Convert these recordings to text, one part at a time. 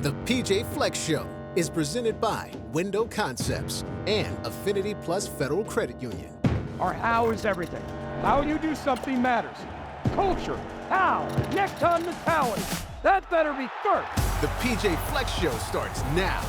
The pj-fleck-show is presented by Window Concepts and Affinity Plus Federal Credit Union. Our how is everything. How you do something matters. Culture, how, next on mentality. That better be first. The pj-fleck-show starts now.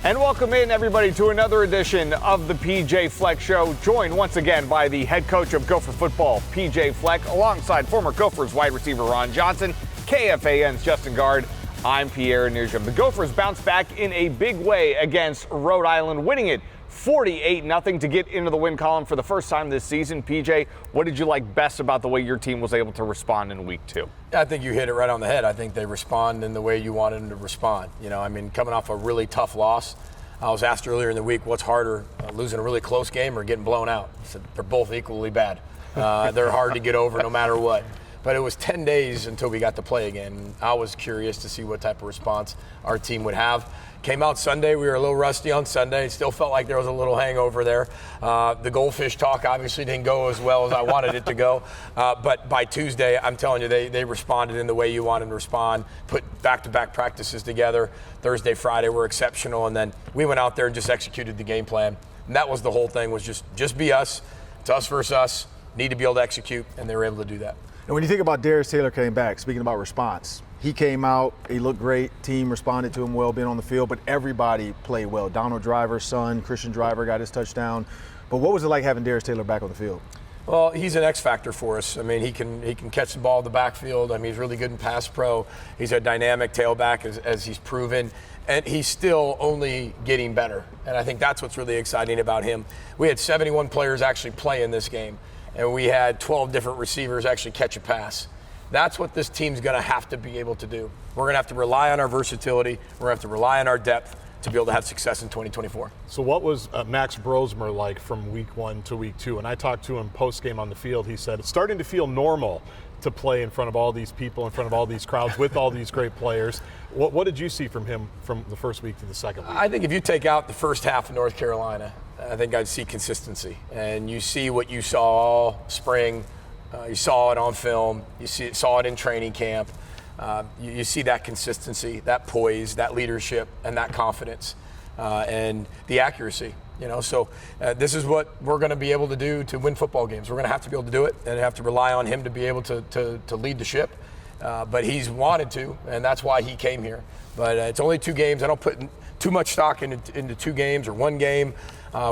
And welcome in, everybody, to another edition of the PJ Fleck Show, joined once again by the head coach of Gopher football, PJ Fleck, alongside former Gophers wide receiver Ron Johnson, KFAN's Justin Guard. I'm Pierre Nugent. The Gophers bounced back in a big way against Rhode Island, winning it 48-0 to get into the win column for the first time this season. PJ, what did you like best about the way your team was able to respond in week 2? I think you hit it right on the head. I think they respond in the way you wanted them to respond. You know, I mean, coming off a really tough loss, I was asked earlier in the week, what's harder, losing a really close game or getting blown out? I said, they're both equally bad. They're hard to get over no matter what. But it was 10 days until we got to play again. I was curious to see what type of response our team would have. Came out Sunday. We were a little rusty on Sunday. Still felt like there was a little hangover there. The goldfish talk obviously didn't go as well as I wanted it to go. But by Tuesday, I'm telling you, they responded in the way you wanted them to respond, put back-to-back practices together. Thursday, Friday were exceptional. And then we went out there and just executed the game plan. And that was the whole thing, was just be us. It's us versus us. Need to be able to execute, and they were able to do that. And when you think about Darius Taylor came back, speaking about response, he came out, he looked great, team responded to him well being on the field, but everybody played well. Donald Driver's son, Christian Driver, got his touchdown. But what was it like having Darius Taylor back on the field? Well, he's an X factor for us. I mean, he can catch the ball in the backfield. I mean, he's really good in pass pro. He's a dynamic tailback as he's proven. And he's still only getting better. And I think that's what's really exciting about him. We had 71 players actually play in this game, and we had 12 different receivers actually catch a pass. That's what this team's going to have to be able to do. We're going to have to rely on our versatility. We're going to have to rely on our depth to be able to have success in 2024. So what was Max Brosmer like from week 1 to week 2? And I talked to him post-game on the field. He said it's starting to feel normal to play in front of all these people, in front of all these crowds, with all these great players. What did you see from him from the first week to the second week? I think if you take out the first half of North Carolina, I think I'd see consistency. And you see what you saw all spring. You saw it on film. You saw it in training camp. You see that consistency, that poise, that leadership, and that confidence, and the accuracy. You know, so this is what we're going to be able to do to win football games. We're going to have to be able to do it, and have to rely on him to be able to lead the ship. But he's wanted to, and that's why he came here. But it's only 2 games. I don't put too much stock into 2 games or 1 game.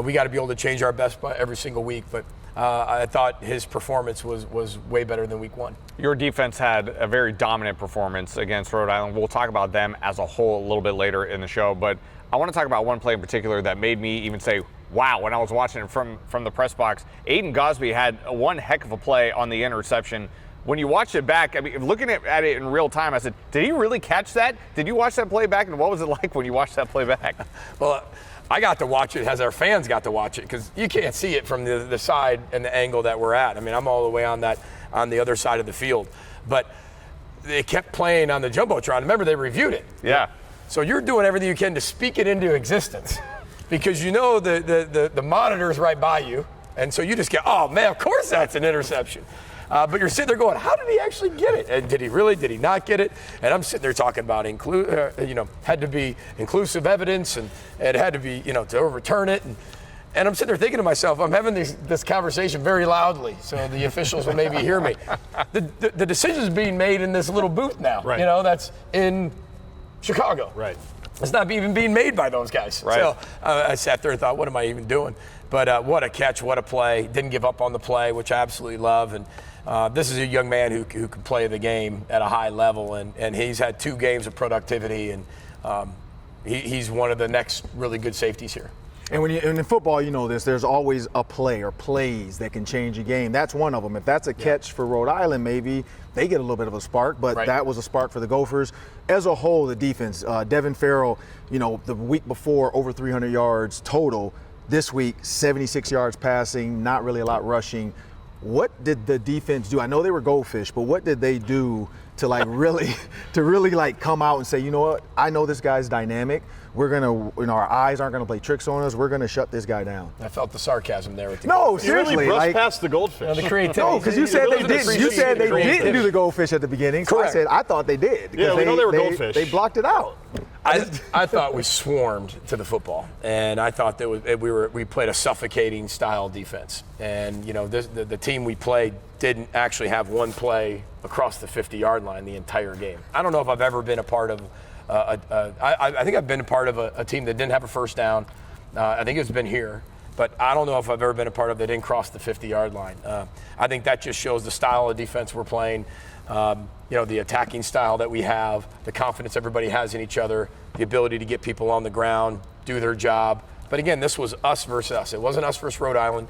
We got to be able to change our best every single week. But I thought his performance was way better than week 1. Your defense had a very dominant performance against Rhode Island. We'll talk about them as a whole a little bit later in the show, but I want to talk about one play in particular that made me even say, wow, when I was watching it from the press box. Aiden Gosby had one heck of a play on the interception. When you watch it back, I mean, looking at it in real time, I said, did he really catch that? Did you watch that play back, and what was it like when you watched that play back? Well, I got to watch it as our fans got to watch it, because you can't see it from the side and the angle that we're at. I mean, I'm all the way on the other side of the field. But they kept playing on the Jumbotron. Remember, they reviewed it. Yeah. So you're doing everything you can to speak it into existence, because you know the monitor's right by you. And so you just get, oh, man, of course that's an interception. But you're sitting there going, how did he actually get it? And did he really? Did he not get it? And I'm sitting there talking about, had to be inclusive evidence, and it had to be, to overturn it. And I'm sitting there thinking to myself, I'm having this conversation very loudly, so the officials will maybe hear me. The decision's being made in this little booth now, right. That's in Chicago. Right. It's not even being made by those guys. Right. So I sat there and thought, what am I even doing? But what a catch, what a play. Didn't give up on the play, which I absolutely love. And this is a young man who can play the game at a high level, and he's had 2 games of productivity, and he's one of the next really good safeties here. And in football, you know this, there's always a play or plays that can change a game. That's one of them. If that's a catch for Rhode Island, maybe they get a little bit of a spark, but right. That was a spark for the Gophers. As a whole, the defense, Devin Farrell, the week before, over 300 yards total. This week, 76 yards passing, not really a lot rushing. What did the defense do? I know they were goldfish, but what did they do to really like come out and say, you know what, I know this guy's dynamic. We're gonna, our eyes aren't gonna play tricks on us. We're gonna shut this guy down. I felt the sarcasm there. With the no, goldfish. seriously, you really brushed like past the goldfish. The creativity. no, because you said they didn't. You said they didn't do the goldfish at the beginning. So Correct. I said I thought they did. Yeah, we know they were goldfish. They blocked it out. I thought we swarmed to the football, and I thought that we played a suffocating style defense. And the team we played didn't actually have one play across the 50-yard line the entire game. I don't know if I've ever been a part of. I think I've been a part of a team that didn't have a first down. I think it's been here, but I don't know if I've ever been a part of that didn't cross the 50-yard line. I think that just shows the style of defense we're playing. The attacking style that we have, the confidence everybody has in each other, the ability to get people on the ground, do their job. But again, this was us versus us. It wasn't us versus Rhode Island.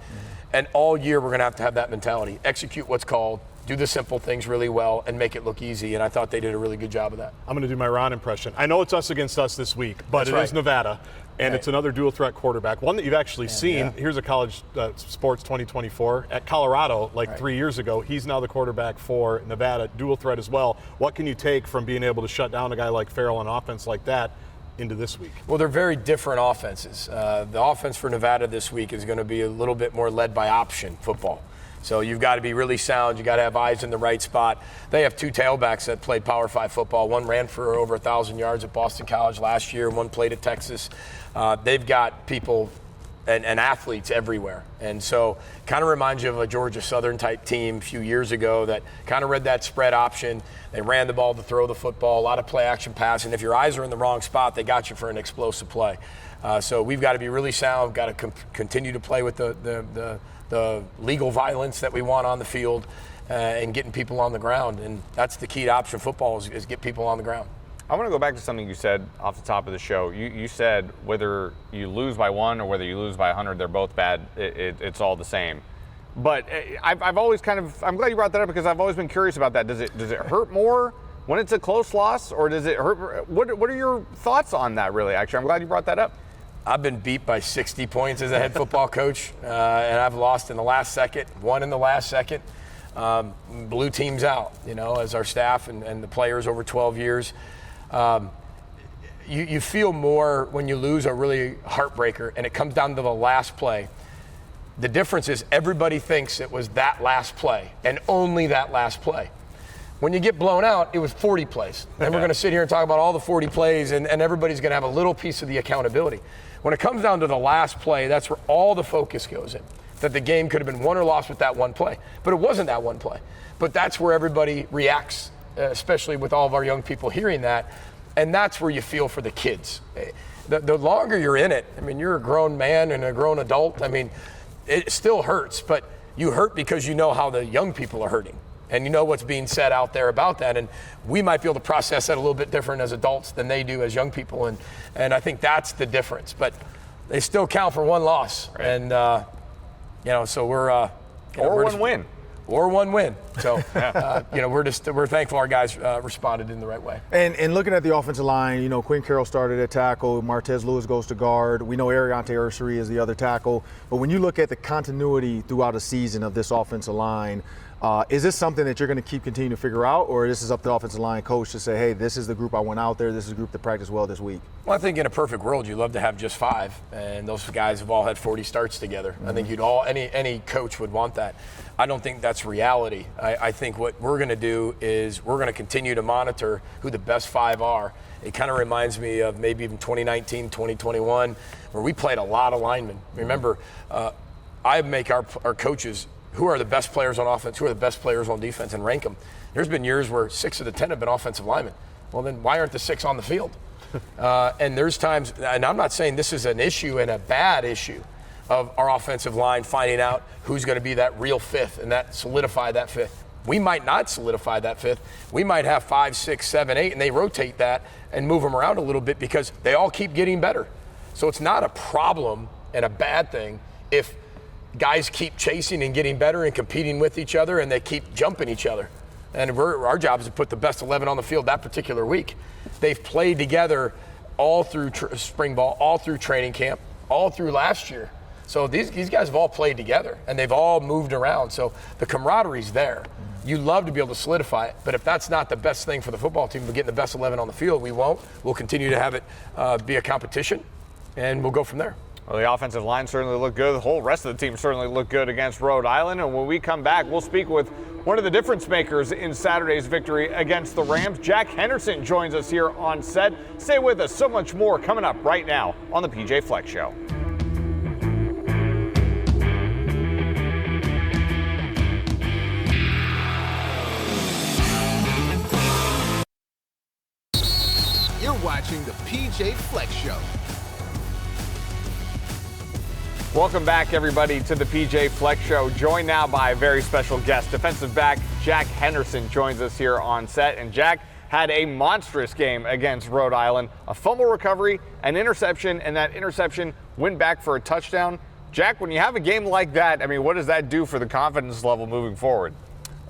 And all year we're going to have that mentality. Execute what's called, do the simple things really well, and make it look easy. And I thought they did a really good job of that. I'm going to do my Ron impression. I know it's us against us this week, but it is Nevada. And it's another dual threat quarterback, one that you've actually seen. Yeah. Here's a college sports 2024 at Colorado 3 years ago. He's now the quarterback for Nevada, dual threat as well. What can you take from being able to shut down a guy like Farrell on offense like that into this week? Well, they're very different offenses. The offense for Nevada this week is going to be a little bit more led by option football. So you've got to be really sound. You've got to have eyes in the right spot. They have two tailbacks that played Power 5 football. One ran for over 1,000 yards at Boston College last year. One played at Texas. They've got people and athletes everywhere. And so kind of reminds you of a Georgia Southern type team a few years ago that kind of read that spread option. They ran the ball to throw the football, a lot of play action pass. And if your eyes are in the wrong spot, they got you for an explosive play. So we've got to be really sound. Got to continue to play with the legal violence that we want on the field and getting people on the ground. And that's the key to option football is get people on the ground. I want to go back to something you said off the top of the show. You said whether you lose by 1 or whether you lose by 100, they're both bad. It's all the same. But I've always I'm glad you brought that up because I've always been curious about that. Does it hurt more when it's a close loss or does it hurt? What are your thoughts on that really, actually? I'm glad you brought that up. I've been beat by 60 points as a head football coach, and I've lost in the last second, won in the last second. Blew teams out, as our staff and the players over 12 years. You feel more when you lose a really heartbreaker, and it comes down to the last play. The difference is everybody thinks it was that last play, and only that last play. When you get blown out, it was 40 plays. And we're going to sit here and talk about all the 40 plays, and everybody's going to have a little piece of the accountability. When it comes down to the last play, that's where all the focus goes in. That the game could have been won or lost with that one play. But it wasn't that one play. But that's where everybody reacts, especially with all of our young people hearing that. And that's where you feel for the kids. The longer you're in it, you're a grown man and a grown adult. It still hurts, but you hurt because you know how the young people are hurting. And you know what's being said out there about that. And we might be able to process that a little bit different as adults than they do as young people. And I think that's the difference. But they still count for one loss. Right. And, so we're or one win. Or one win. So, we're thankful our guys responded in the right way. And looking at the offensive line, Quinn Carroll started at tackle. Martez Lewis goes to guard. We know Ariante Ursary is the other tackle. But when you look at the continuity throughout a season of this offensive line, is this something that you're going to continue to figure out, or this is up to the offensive line coach to say, hey, this is the group I went out there, this is the group that practiced well this week? Well, I think in a perfect world, you'd love to have just 5, and those guys have all had 40 starts together. Mm-hmm. I think any coach would want that. I don't think that's reality. I think what we're going to do is we're going to continue to monitor who the best 5 are. It kind of reminds me of maybe even 2019, 2021, where we played a lot of linemen. Remember, I make our coaches who are the best players on offense, who are the best players on defense, and rank them. There's been years where 6 of the 10 have been offensive linemen. Well, then why aren't the 6 on the field? And there's times, and I'm not saying this is an issue and a bad issue of our offensive line finding out who's going to be that real 5th and that solidify that 5th. We might not solidify that 5th. We might have 5, 6, 7, 8, and they rotate that and move them around a little bit because they all keep getting better. So it's not a problem and a bad thing if guys keep chasing and getting better and competing with each other and they keep jumping each other. And our job is to put the best 11 on the field that particular week. They've played together all through spring ball, all through training camp, all through last year. So these guys have all played together and they've all moved around. So the camaraderie's there. You love to be able to solidify it, but if that's not the best thing for the football team, we're getting the best 11 on the field, we won't. We'll continue to have it be a competition, and we'll go from there. Well, the offensive line certainly looked good. The whole rest of the team certainly looked good against Rhode Island. And when we come back, we'll speak with one of the difference makers in Saturday's victory against the Rams. Jack Henderson joins us here on set. Stay with us. So much more coming up right now on the PJ Fleck Show. You're watching the PJ Fleck Show. Welcome back, everybody, to the PJ Fleck Show. Joined now by a very special guest. Defensive back Jack Henderson joins us here on set. And Jack had a monstrous game against Rhode Island. A fumble recovery, an interception, and that interception went back for a touchdown. Jack, when you have a game like that, I mean, what does that do for the confidence level moving forward?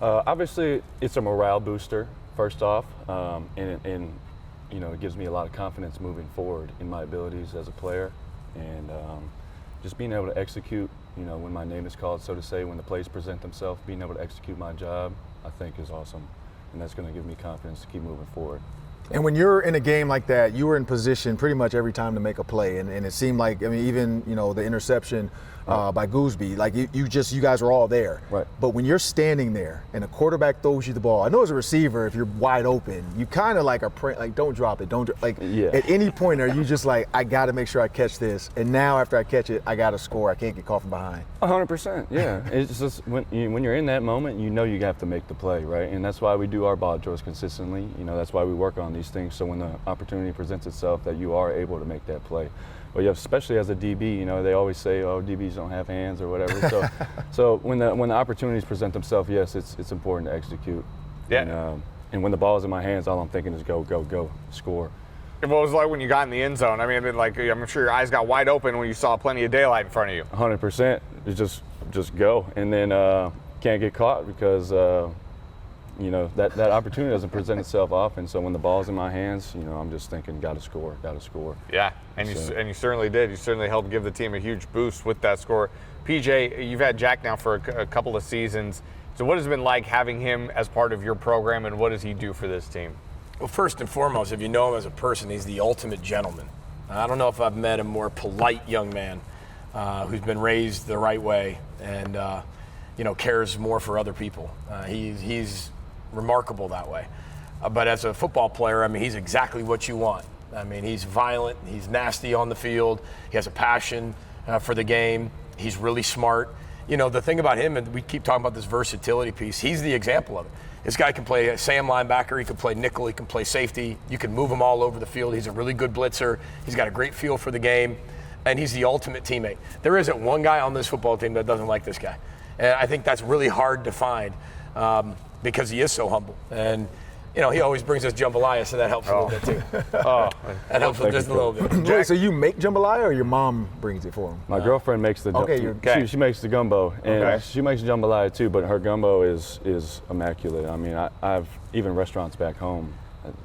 Obviously, it's a morale booster, first off. And you know, it gives me a lot of confidence moving forward in my abilities as a player. And just being able to execute, you know, when my name is called, so to say, when the plays present themselves, being able to execute my job, I think is awesome. And that's going to give me confidence to keep moving forward. And when you're in a game like that, you were in position pretty much every time to make a play. And it seemed like, I mean, even, you know, the interception by Gooseby, like you guys were all there. Right. But when you're standing there and a quarterback throws you the ball, I know as a receiver, if you're wide open, you kind of like are praying, like, don't drop it. At any point are you just like, I got to make sure I catch this. And now after I catch it, I got to score. I can't get caught from behind. 100%, yeah. It's just when you're in that moment, you know you have to make the play, right? And that's why we do our ball drills consistently. You know, that's why we work on these things. So when the opportunity presents itself, that you are able to make that play. But yeah, especially as a DB, you know, they always say, oh, DBs don't have hands or whatever. So when the opportunities present themselves, yes, it's important to execute. Yeah. And when the ball is in my hands, all I'm thinking is go, go, go, score. And what was it like when you got in the end zone? I mean, like, I'm sure your eyes got wide open when you saw plenty of daylight in front of you. 100%. It's just go. And then can't get caught because, you know, that opportunity doesn't present itself often. So when the ball's in my hands, you know, I'm just thinking, got to score. Yeah, and you certainly did. You certainly helped give the team a huge boost with that score. PJ, you've had Jack now for a couple of seasons. So what has it been like having him as part of your program, and what does he do for this team? Well, first and foremost, if you know him as a person, he's the ultimate gentleman. I don't know if I've met a more polite young man who's been raised the right way and, you know, cares more for other people. He's remarkable that way. But as a football player, I mean, he's exactly what you want. I mean, he's violent, he's nasty on the field, he has a passion for the game, he's really smart. You know, the thing about him, and we keep talking about this versatility piece, he's the example of it. This guy can play Sam linebacker, he can play nickel, he can play safety, you can move him all over the field. He's a really good blitzer, he's got a great feel for the game, and he's the ultimate teammate. There isn't one guy on this football team that doesn't like this guy. And I think that's really hard to find because he is so humble. And, you know, he always brings us jambalaya, so that helps a little bit too. That helps just a little bit. Wait, so you make jambalaya or your mom brings it for him? My girlfriend makes the she makes the gumbo, and she makes jambalaya too, but her gumbo is immaculate. I mean, I've even restaurants back home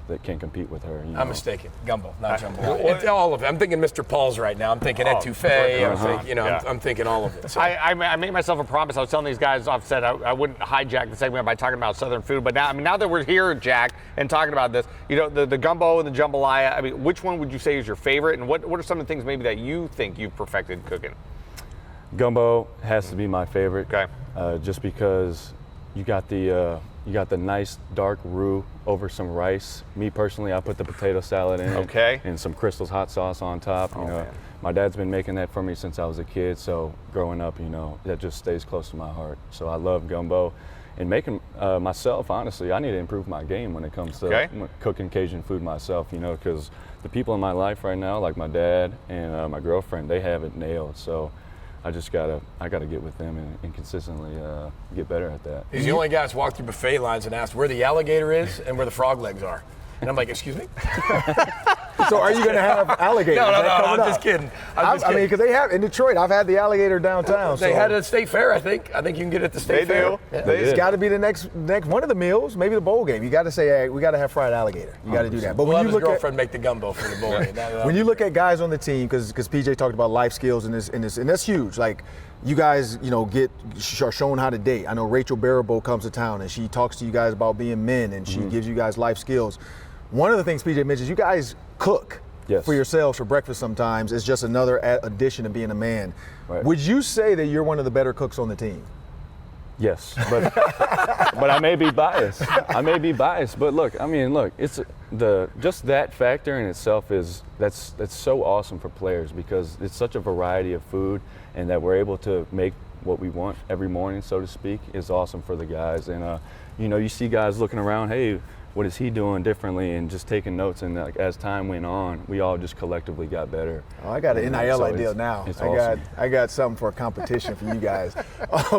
that can't compete with her. You know? I'm mistaken. Gumbo, not jambalaya. It's all of it. I'm thinking Mr. Paul's right now. I'm thinking etouffee. I'm thinking all of it. So. I made myself a promise. I was telling these guys offset I wouldn't hijack the segment by talking about Southern food. But now that we're here, Jack, and talking about this, you know, the gumbo and the jambalaya. I mean, which one would you say is your favorite? And what are some of the things maybe that you think you've perfected cooking? Gumbo has to be my favorite. Okay. Just because you got the nice dark roux over some rice. Me personally, I put the potato salad in it and some Crystal's hot sauce on top. You know, my dad's been making that for me since I was a kid. So growing up, you know, that just stays close to my heart. So I love gumbo, and making myself. Honestly, I need to improve my game when it comes to cooking Cajun food myself. You know, because the people in my life right now, like my dad and my girlfriend, they have it nailed. So I gotta get with them and consistently get better at that. He's the only guy that's walked through buffet lines and asked where the alligator is and where the frog legs are. And I'm like, excuse me? So are you going to have alligators? No, I'm just kidding. I mean, because they have in Detroit. I've had the alligator downtown. They had it at State Fair, I think. I think you can get it at the State Fair. They do. It's got to be the next one of the meals, maybe the bowl game. You got to say, hey, we got to have fried alligator. You got to do that. But We'll when have you his look girlfriend make the gumbo for the bowl game. when you look at guys on the team, because PJ talked about life skills and that's huge. Like, you guys, are shown how to date. I know Rachel Barabo comes to town and she talks to you guys about being men and she gives you guys life skills. One of the things PJ mentions, you guys cook for yourselves for breakfast sometimes. It's just another addition to being a man. Right. Would you say that you're one of the better cooks on the team? Yes, but but I may be biased. But look, it's just that factor in itself that's so awesome for players because it's such a variety of food, and that we're able to make what we want every morning, so to speak, is awesome for the guys. And you see guys looking around, hey, what is he doing differently, and just taking notes. And as time went on, we all just collectively got better. Oh, I got an NIL idea now. Awesome. I got something for a competition for you guys.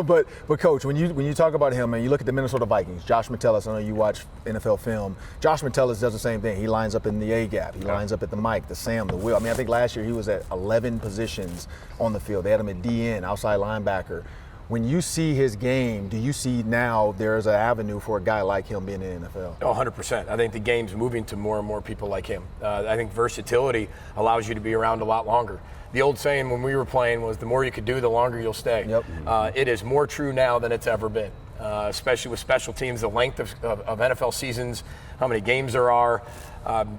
But Coach, when you talk about him and you look at the Minnesota Vikings, Josh Metellus, I know you watch NFL film. Josh Metellus does the same thing. He lines up in the A gap. He lines up at the Mike, the Sam, the Will. I mean, I think last year he was at 11 positions on the field. They had him at DN, outside linebacker. When you see his game, do you see now there's an avenue for a guy like him being in the NFL? Oh, 100%. I think the game's moving to more and more people like him. I think versatility allows you to be around a lot longer. The old saying when we were playing was the more you could do, the longer you'll stay. Yep. It is more true now than it's ever been, especially with special teams, the length of NFL seasons, how many games there are.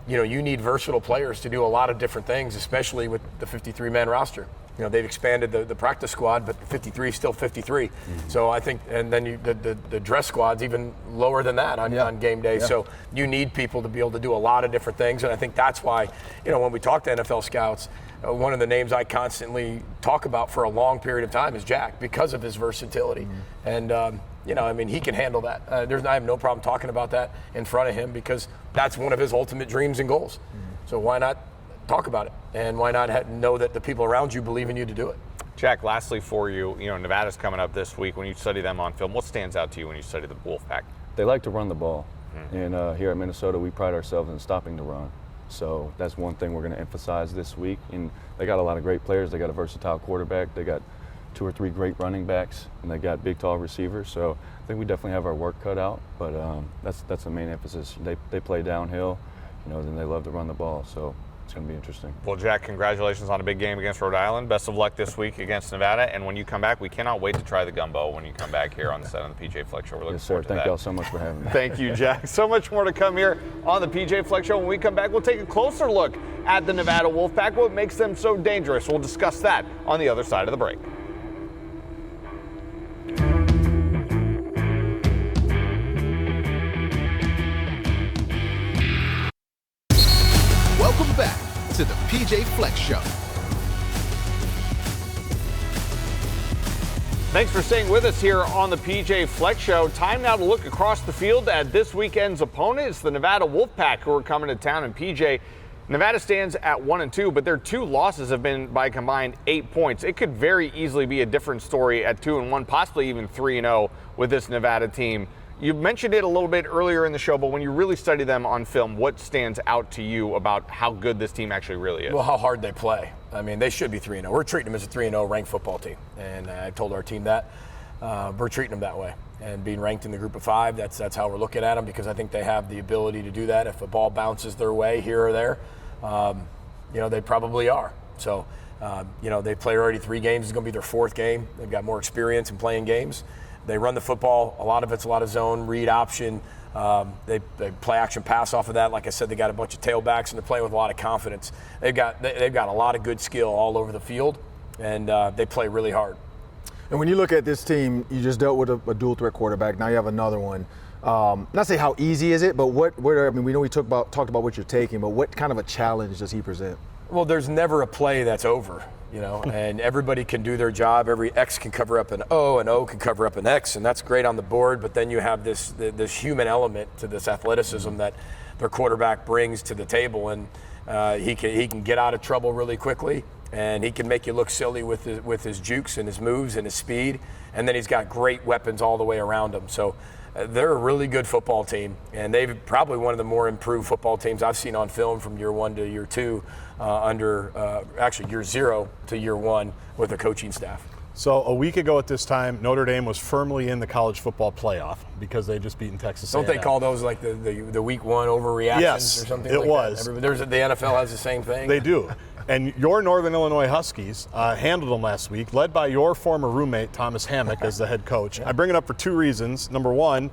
You need versatile players to do a lot of different things, especially with the 53-man roster. They've expanded the practice squad, but 53 is still 53. So I think, and then the dress squad's even lower than that on game day. So you need people to be able to do a lot of different things. And I think that's why, when we talk to NFL scouts, one of the names I constantly talk about for a long period of time is Jack because of his versatility. And, he can handle that. I have no problem talking about that in front of him because that's one of his ultimate dreams and goals. So why not talk about it, and why not know that the people around you believe in you to do it? Jack, lastly for you, Nevada's coming up this week. When you study them on film, what stands out to you when you study the Wolfpack? They like to run the ball, and here at Minnesota, we pride ourselves in stopping the run. So that's one thing we're going to emphasize this week. And they got a lot of great players. They got a versatile quarterback. They got 2 or 3 great running backs, and they got big, tall receivers. So I think we definitely have our work cut out. But that's the main emphasis. They play downhill, and they love to run the ball. So it's going to be interesting. Well, Jack, congratulations on a big game against Rhode Island. Best of luck this week against Nevada. And when you come back, we cannot wait to try the gumbo when you come back here on the set on the PJ Fleck Show. We're looking forward to that. Thank y'all so much for having me. Thank you, Jack. So much more to come here on the PJ Fleck Show. When we come back, we'll take a closer look at the Nevada Wolfpack, what makes them so dangerous. We'll discuss that on the other side of the break. Welcome back to the PJ Fleck Show. Thanks for staying with us here on the PJ Fleck Show. Time now to look across the field at this weekend's opponent. It's the Nevada Wolfpack who are coming to town. And PJ, Nevada stands at 1-2, but their 2 losses have been by a combined 8 points. It could very easily be a different story at 2-1, possibly even 3-0 with this Nevada team. You mentioned it a little bit earlier in the show, but when you really study them on film, what stands out to you about how good this team actually really is? Well, how hard they play. I mean, they should be 3-0. We're treating them as a 3-0 ranked football team, and I told our team that. We're treating them that way. And being ranked in the group of 5, that's how we're looking at them, because I think they have the ability to do that. If a ball bounces their way here or there, they probably are. So, they played already 3 games. It's going to be their 4th game. They've got more experience in playing games. They run the football. A lot of it's a lot of zone, read option. They play action pass off of that. Like I said, they got a bunch of tailbacks, and they're playing with a lot of confidence. They've got a lot of good skill all over the field, and they play really hard. And when you look at this team, you just dealt with a dual threat quarterback. Now you have another one. Not say how easy is it, but we know we talked about what you're taking, but what kind of a challenge does he present? Well, there's never a play that's over, and everybody can do their job. Every X can cover up an O, and O can cover up an X, and that's great on the board. But then you have this human element to this athleticism that their quarterback brings to the table, and he can get out of trouble really quickly, and he can make you look silly with his jukes and his moves and his speed, and then he's got great weapons all the way around him. So they're a really good football team, and they've probably one of the more improved football teams I've seen on film from year 1 to year 2, actually year 0 to year 1 with the coaching staff. So a week ago at this time, Notre Dame was firmly in the college football playoff because they just beaten Texas A&M. Don't they call those like the week 1 overreactions yes, or something? It like was. That? The NFL has the same thing. They do. And your Northern Illinois Huskies handled them last week, led by your former roommate, Thomas Hammock, as the head coach. I bring it up for 2 reasons. Number one,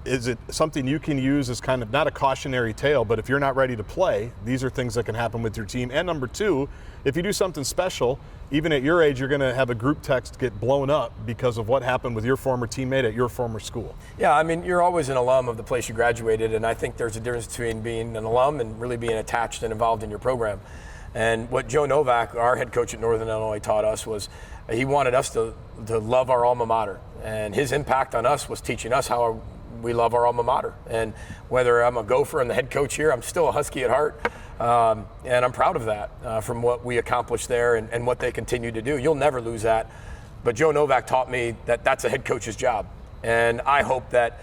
is it something you can use as kind of not a cautionary tale, but if you're not ready to play, these are things that can happen with your team. And number 2, if you do something special, even at your age, you're going to have a group text get blown up because of what happened with your former teammate at your former school. Yeah, I mean, you're always an alum of the place you graduated, and I think there's a difference between being an alum and really being attached and involved in your program. And what Joe Novak, our head coach at Northern Illinois, taught us was he wanted us to love our alma mater. And his impact on us was teaching us how we love our alma mater. And whether I'm a Gopher and the head coach here, I'm still a Husky at heart. And I'm proud of that from what we accomplished there and what they continue to do. You'll never lose that. But Joe Novak taught me that that's a head coach's job. And I hope that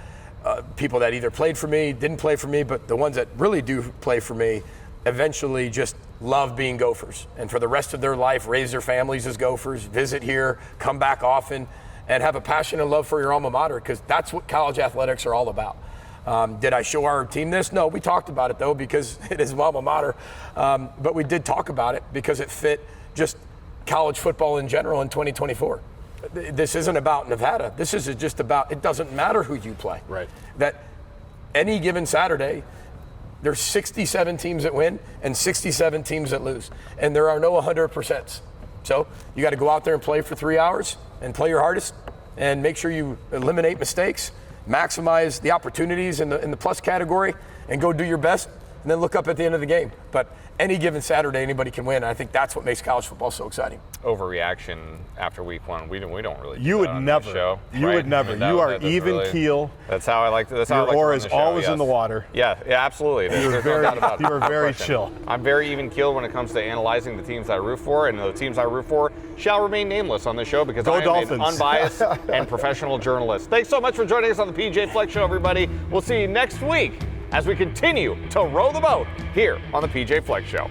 people that either played for me, didn't play for me, but the ones that really do play for me eventually just love being Gophers. And for the rest of their life, raise their families as Gophers, visit here, come back often, and have a passion and love for your alma mater, because that's what college athletics are all about. Did I show our team this? No, we talked about it, though, because it is alma mater. But we did talk about it because it fit just college football in general in 2024. This isn't about Nevada. This is just about, it doesn't matter who you play. Right. That any given Saturday, there's 67 teams that win and 67 teams that lose. And there are no 100%. So you got to go out there and play for 3 hours and play your hardest and make sure you eliminate mistakes, maximize the opportunities in the plus category, and go do your best, and then look up at the end of the game. But any given Saturday, anybody can win. And I think that's what makes college football so exciting. Overreaction after week 1. We don't really. You would never. Show, you right? would never. You are even really, keel. That's how I like to. That's your how I like oar to is always in the water. Yeah, absolutely. There's no doubt about it. You are very chill. I'm very even keeled when it comes to analyzing the teams I root for, and the teams I root for shall remain nameless on this show because I am an unbiased and professional journalist. Thanks so much for joining us on the PJ Fleck Show, everybody. We'll see you next week as we continue to row the boat here on the PJ Fleck Show.